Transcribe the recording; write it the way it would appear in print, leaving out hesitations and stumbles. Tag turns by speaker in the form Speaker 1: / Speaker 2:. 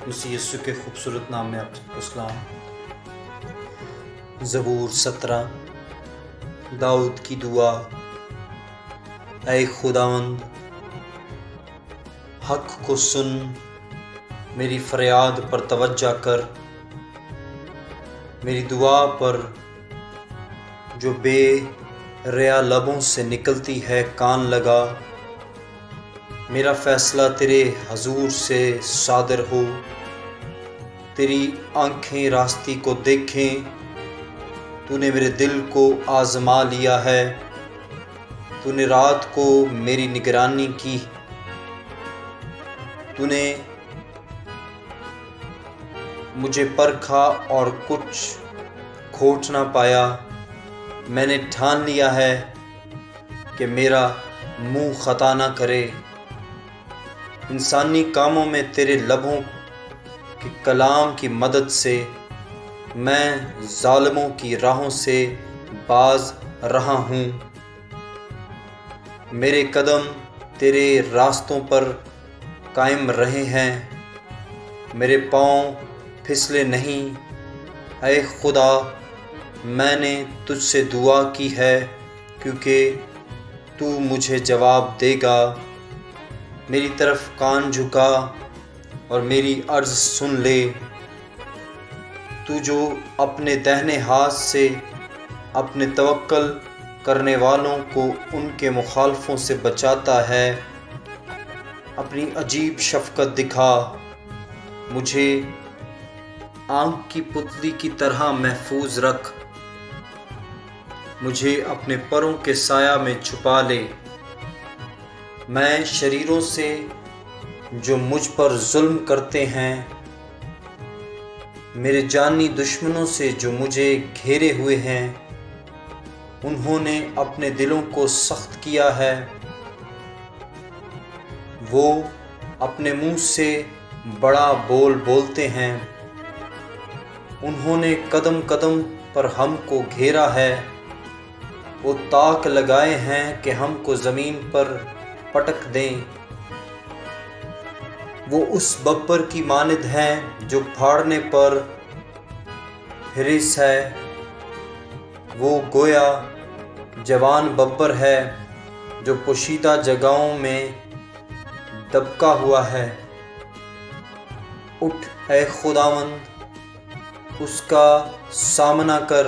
Speaker 1: مسیح یسوع کے خوبصورت نام میں آپ کو سلام۔ زبور 17 داؤد کی دعا۔ اے خداوند، حق کو سن، میری فریاد پر توجہ کر، میری دعا پر جو بے ریا لبوں سے نکلتی ہے کان لگا۔ میرا فیصلہ تیرے حضور سے صادر ہو، تیری آنکھیں راستی کو دیکھیں۔ تو نے میرے دل کو آزما لیا ہے، تو نے رات کو میری نگرانی کی۔ تو نے مجھے پرکھا اور کچھ کھوٹ نہ پایا۔ میں نے ٹھان لیا ہے کہ میرا منہ خطا نہ کرے۔ انسانی کاموں میں تیرے لبوں کے کلام کی مدد سے میں ظالموں کی راہوں سے باز رہا ہوں۔ میرے قدم تیرے راستوں پر قائم رہے ہیں، میرے پاؤں پھسلے نہیں۔ اے خدا، میں نے تجھ سے دعا کی ہے کیونکہ تو مجھے جواب دے گا۔ میری طرف کان جھکا اور میری عرض سن لے۔ تو جو اپنے دہنے ہاتھ سے اپنے توکل کرنے والوں کو ان کے مخالفوں سے بچاتا ہے، اپنی عجیب شفقت دکھا۔ مجھے آنکھ کی پتلی کی طرح محفوظ رکھ، مجھے اپنے پروں کے سایہ میں چھپا لے۔ میں شریروں سے جو مجھ پر ظلم کرتے ہیں، میرے جانی دشمنوں سے جو مجھے گھیرے ہوئے ہیں، انہوں نے اپنے دلوں کو سخت کیا ہے۔ وہ اپنے منہ سے بڑا بول بولتے ہیں۔ انہوں نے قدم قدم پر ہم کو گھیرا ہے۔ وہ تاک لگائے ہیں کہ ہم کو زمین پر پٹک دیں۔ وہ اس ببر کی مانند ہیں جو پھاڑنے پر حریص ہے۔ وہ گویا جوان ببر ہے جو پوشیدہ جگہوں میں دبکا ہوا ہے۔ اٹھ اے خداوند، اس کا سامنا کر،